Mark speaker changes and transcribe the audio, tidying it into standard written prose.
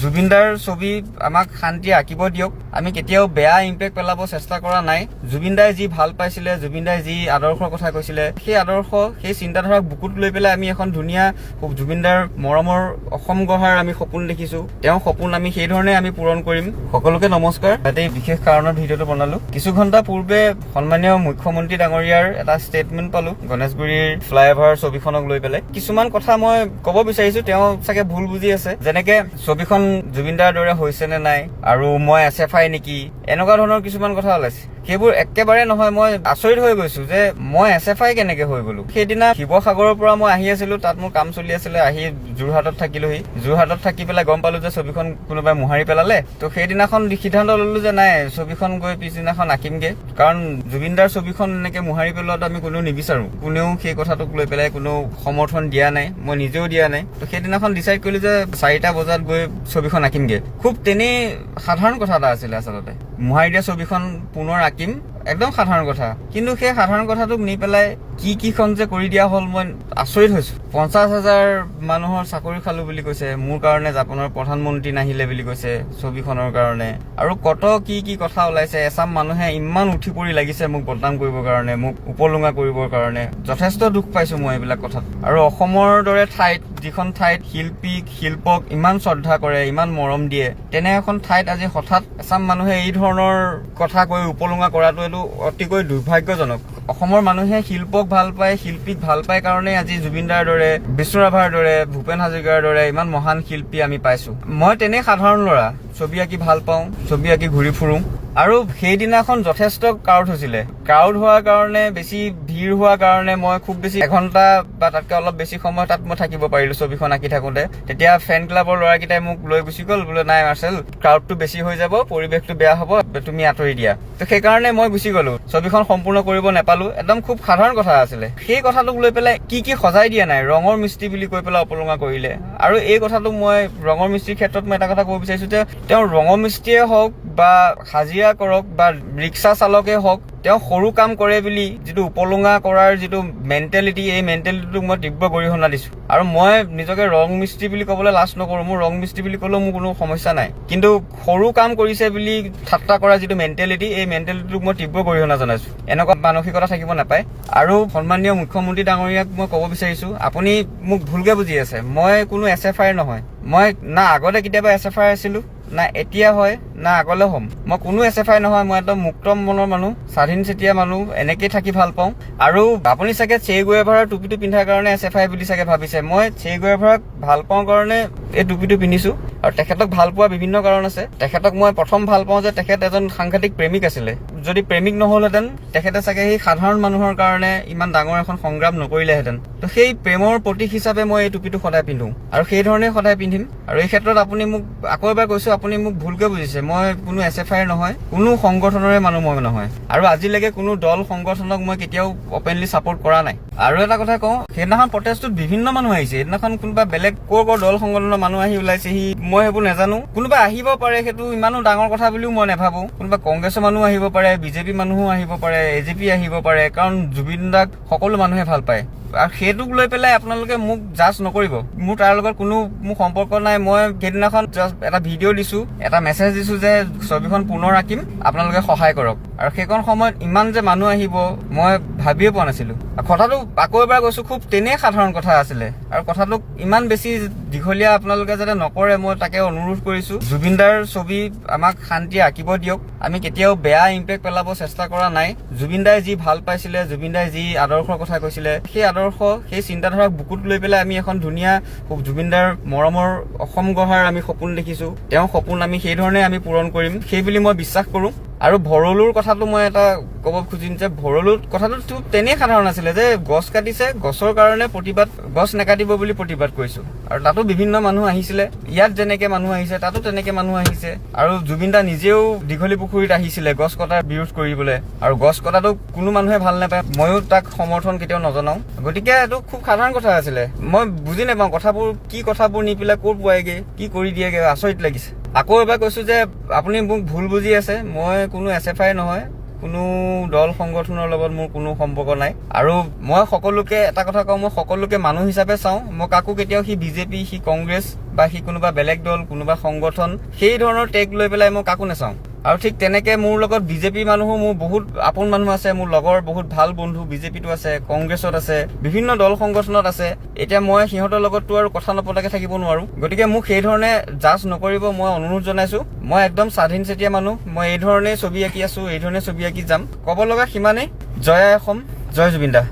Speaker 1: জুবিনদাৰ ছবি আমাক শান্তি আঁকিব দিয়ক। আমি কেতিয়াও বেয়া ইম্পেক্ট পেলাব চেষ্টা কৰা নাই। জুবিনদাই যি ভাল পাইছিলে, জুবিনদাই যি আদৰ্শৰ কথা কৈছিলে, সেই আদৰ্শ, সেই চিন্তাধাৰাক বুকুত লৈ পেলাই আমি এখন ধুনীয়া জুবিনদাৰ মৰমৰ অসম গঢ়াৰ আমি সপোন দেখিছো। তেওঁৰ সপোন আমি সেই ধৰণে আমি পূৰণ কৰিম। সকলোকে নমস্কাৰ। ইয়াতে বিশেষ কাৰণত ভিডিঅ'টো বনালো। কিছু ঘণ্টা পূৰ্বে সন্মানীয় মুখ্যমন্ত্ৰী ডাঙৰীয়াৰ এটা ষ্টেটমেণ্ট পালো গণেশগুৰিৰ ফ্লাইঅভাৰ ছবিখনক লৈ পেলাই। কিছুমান কথা মই ক'ব বিচাৰিছো, তেওঁ চাগে ভুল বুজি আছে। যেনেকে ছবিখন জুবিনদাৰ দৰে হৈছে নে নাই, আৰু মই SFI নেকি, এনেকুৱা ধৰণৰ কিছুমান কথা ওলাইছে। সেইবোৰ একেবাৰে নহয়। মই আচৰিত হৈ গৈছো যে মই SFI কেনেকে হৈ গলো। সেইদিনা শিৱসাগৰৰ পৰা মই আহি আছিলো, তাত মোৰ কাম চলি আছিলে। আহি যোৰহাটত থাকিলোহি। যোৰহাটত থাকি পেলাই গম পালো যে ছবিখন কোনোবাই মোহাৰি পেলালে। তো সেইদিনাখন সিদ্ধান্ত ললো যে নাই, ছবিখন গৈ পিছদিনাখন আঁকিমগে। কাৰণ জুবিনদাৰ ছবিখন এনেকে মোহাৰি পেলোৱাটো আমি কোনেও নিবিচাৰো। কোনেও সেই কথাটোক লৈ পেলাই কোনেও সমৰ্থন দিয়া নাই, মই নিজেও দিয়া নাই। তো সেইদিনাখন ডিচাইড কৰিলো যে 4টা বজাত গৈ ছবিখন আঁকিমগে। খুব তেনেই সাধাৰণ কথা এটা আছিলে আচলতে। মোহাৰি দিয়া ছবিখন পুনৰ আঁকিম, একদম সাধাৰণ কথা। কিন্তু সেই সাধাৰণ কথাটোক নি পেলাই কিখন যে কৰি দিয়া হ'ল, মই আচৰিত হৈছো। 50,000 মানুহৰ চাকৰি খালো বুলি কৈছে, মোৰ কাৰণে জাপানৰ প্ৰধানমন্ত্ৰী নাহিলে বুলি কৈছে ছবিখনৰ কাৰণে, আৰু কত কি কথা ওলাইছে। এচাম মানুহে ইমান উঠি পৰি লাগিছে মোক বদনাম কৰিবৰ কাৰণে, মোক উপলুঙা কৰিবৰ কাৰণে। যথেষ্ট দুখ পাইছো মই এইবিলাক কথাত। আৰু অসমৰ দৰে ঠাইত, যিখন ঠাইত শিল্পক ইমান শ্ৰদ্ধা কৰে, ইমান মৰম দিয়ে, তেনে এখন ঠাইত আজি হঠাৎ এচাম মানুহে এই ধৰণৰ কথা কৈ উপলুঙা কৰাটো এইটো অতিকৈ দুৰ্ভাগ্যজনক। অসমৰ মানুহে শিল্পক ভাল পায়, শিল্পীক ভাল পায় কাৰণে আজি জুবিনদাৰ দৰে, বিষ্ণু ৰাভাৰ দৰে, ভূপেন হাজৰিকাৰ দৰে ইমান মহান শিল্পী আমি পাইছো। মই তেনেই সাধাৰণ ল'ৰা, ছবি আঁকি ভাল পাওঁ, ছবি আঁকি ঘূৰি ফুৰো। আৰু সেইদিনাখন যথেষ্ট ক্ৰাউড হৈছিলে। ক্ৰাউড হোৱাৰ কাৰণে, বেছি ভিৰ হোৱাৰ কাৰণে মই খুব বেছি এঘণ্টা বা তাতকৈ অলপ বেছি সময় তাত মই থাকিব পাৰিলো ছবিখন আঁকি থাকোঁতে। তেতিয়া ফেন ক্লাবৰ ল'ৰাকেইটাই মোক লৈ গুচি গ'ল, বোলে নাই মাৰ্চেল, ক্ৰাউডটো বেছি হৈ যাব, পৰিৱেশটো বেয়া হ'ব, তুমি আঁতৰি দিয়া। তো সেইকাৰণে মই গুচি গ'লো, ছবিখন সম্পূৰ্ণ কৰিব নাপালো। একদম খুব সাধাৰণ কথা আছিলে। সেই কথাটোক লৈ পেলাই কি সজাই দিয়া নাই, ৰঙৰ মিস্ত্ৰী বুলি কৈ পেলাই অপলুঙা কৰিলে। আৰু এই কথাটোক মই ৰঙৰ মিস্ত্ৰীৰ ক্ষেত্ৰত মই এটা কথা ক'ব বিচাৰিছো যে তেওঁ ৰঙৰ মিস্ত্ৰীয়ে হওক বা হাজিৰা কৰক বা ৰিক্সা চালকে হওক, তেওঁ সৰু কাম কৰে বুলি যিটো উপলুঙা কৰাৰ যিটো মেণ্টেলিটি, এই মেণ্টেলিটিটোক মই তীব্ৰ গৰিহণা দিছো। আৰু মই নিজকে ৰং মিস্ত্ৰী বুলি ক'বলৈ লাজ নকৰো। মোৰ ৰং মিস্ত্ৰী বুলি ক'লেও মোৰ কোনো সমস্যা নাই। কিন্তু সৰু কাম কৰিছে বুলি ঠাট্টা কৰা যিটো মেণ্টেলিটি, এই মেণ্টেলিটিটোক মই তীব্ৰ গৰিহণা জনাইছো। এনেকুৱা মানসিকতা থাকিব নাপায়। আৰু সন্মানীয় মুখ্যমন্ত্ৰী ডাঙৰীয়াক মই ক'ব বিচাৰিছো, আপুনি মোক ভুলকে বুজি আছে। মই কোনো SFI নহয়। মই না আগতে কেতিয়াবা SFI আছিলো, না এতিয়া হয়, না আগলৈ হ'ম। মই কোনো SFI নহয়। মই একদম মুক্ত মনৰ মানুহ, স্বাধীন চেতিয়া মানুহ, এনেকেই থাকি ভাল পাওঁ। আৰু আপুনি চাগে চে গুয়েভাৰাৰ টুপিটো পিন্ধাৰ কাৰণে SFI বুলি চাগে ভাবিছে। মই চে গুয়েভাৰাক ভাল পাওঁ কাৰণে এই টুপিটো পিন্ধিছো। আৰু তেখেতক ভাল পোৱা বিভিন্ন কাৰণ আছে। তেখেতক মই প্ৰথম ভাল পাওঁ যে তেখেত এজন সাংঘাতিক প্ৰেমিক আছিলে। যদি প্ৰেমিক নহ'লহেঁতেন, তেখেতে চাগে সেই সাধাৰণ মানুহৰ কাৰণে ইমান ডাঙৰ এখন সংগ্ৰাম নকৰিলেহেঁতেন। তো সেই প্ৰেমৰ প্ৰতীক হিচাপে মই এই টুপিটো সদায় পিন্ধো, আৰু সেই ধৰণে সদায় পিন্ধিম। আৰু এই ক্ষেত্ৰত আপুনি মোক আকৌ এবাৰ কৈছো, আপুনি মোক ভুলকে বুজিছে। মই কোনো SFI নহয়, কোনো সংগঠনৰে মানুহ মই নহয়। আৰু আজিলৈকে কোনো দল সংগঠনক মই কেতিয়াও অপেনলি ছাপোৰ্ট কৰা নাই। আৰু এটা কথা কওঁ, সেইদিনাখন প্ৰটেষ্টত বিভিন্ন মানুহ আহিছে। সেইদিনাখন কোনোবা বেলেগ ক'ৰ দল সংগঠনৰ মানুহ আহি ওলাইছেহি, মই সেইবোৰ নাজানো। কোনোবা আহিব পাৰে, সেইটো ইমানো ডাঙৰ কথা বুলিও মই নাভাবো। কোনোবা কংগ্ৰেছৰ মানুহ আহিব পাৰে, বিজেপি মানুহো আহিব পাৰে, AJP আহিব পাৰে, কাৰণ জুবিন দাক সকলো মানুহে ভাল পায়। আৰু সেইটোক লৈ পেলাই আপোনালোকে মোক জাজ নকৰিব। মোৰ তাৰ লগত কোনো সম্পৰ্ক নাই। মই সেইদিনাখন জাষ্ট এটা ভিডিঅ' দিছো, এটা মেছেজ দিছো যে ছবিখন পুনৰ আঁকিম, আপোনালোকে সহায় কৰক। আৰু সেইখন সময়ত ইমান যে মানুহ আহিব মই ভাবিয়ে পোৱা নাছিলো। কথাটো আকৌ এবাৰ কৈছো, খুব তেনেই সাধাৰণ কথা আছিলে। আৰু কথাটোক ইমান বেছি দীঘলীয়া আপোনালোকে যাতে নকৰে, মই তাকে অনুৰোধ কৰিছো। জুবিনদাৰ ছবি আমাক শান্তি আঁকিব দিয়ক। আমি কেতিয়াও বেয়া ইম্পেক্ট পেলাব চেষ্টা কৰা নাই। জুবিনদাই যি ভাল পাইছিলে, জুবিনদাই যি আদৰ্শৰ কথা কৈছিলে, সেই আদৰ্শ, সেই চিন্তাধাৰাক বুকুত লৈ পেলাই আমি এখন ধুনীয়া জুবিনদাৰ মৰমৰ অসম গঢ়াৰ আমি সপোন দেখিছো। তেওঁৰ সপোন আমি সেই ধৰণে আমি পূৰণ কৰিম, সেই বুলি মই বিশ্বাস কৰো। আৰু ভৰলুৰ কথাটো মই এটা ক'ব খুজিম যে ভৰলুৰ কথাটো তেনেই সাধাৰণ আছিলে যে গছ কাটিছে, গছৰ কাৰণে প্ৰতিবাদ, গছ নেকাটিব বুলি প্ৰতিবাদ কৰিছো। আৰু তাতো বিভিন্ন মানুহ আহিছিলে। ইয়াত যেনেকে মানুহ আহিছে তাতো তেনেকে মানুহ আহিছে। আৰু জুবিন দা নিজেও দীঘলী পুখুৰীত আহিছিলে গছ কটাৰ বিৰোধ কৰিবলৈ। আৰু গছ কটাটো কোনো মানুহে ভাল নাপায়, ময়ো তাক সমৰ্থন কেতিয়াও নজনাও। গতিকে এইটো খুব সাধাৰণ কথা আছিলে। মই বুজি নাপাওঁ কথাবোৰ নি পেলাই ক'ৰ পোৱাইগে, কি কৰি দিয়েগে, আচৰিত লাগিছে। আকৌ এবাৰ কৈছো যে আপুনি মোক ভুল বুজি আছে। মই কোনো SFI নহয়, কোনো দল সংগঠনৰ লগত মোৰ কোনো সম্পৰ্ক নাই আৰু মই সকলোকে এটা কথা কওঁ মই সকলোকে মানুহ হিচাপে চাওঁ মই কাকো কেতিয়াও সি বিজেপি সি কংগ্ৰেছ বা সি কোনোবা বেলেগ দল কোনোবা সংগঠন সেই ধৰণৰ টেগ লৈ পেলাই মই কাকো নাচাওঁ আৰু ঠিক তেনেকে মোৰ লগত বিজেপি মানুহো মোৰ বহুত আপোন মানুহ আছে মোৰ লগৰ বহুত ভাল বন্ধু বিজেপিটো আছে কংগ্ৰেছত আছে বিভিন্ন দল সংগঠনত আছে এতিয়া মই সিহঁতৰ লগততো আৰু কথা নপতাকে থাকিব নোৱাৰো গতিকে মোক সেই ধৰণে জাজ নকৰিব মই অনুৰোধ জনাইছো মই একদম স্বাধীন চেতিয়া মানুহ মই এই ধৰণে ছবি আঁকি আছো এই ধৰণে ছবি আঁকি যাম ক'ব লগা সিমানেই জয় অসম জয় জুবিন দা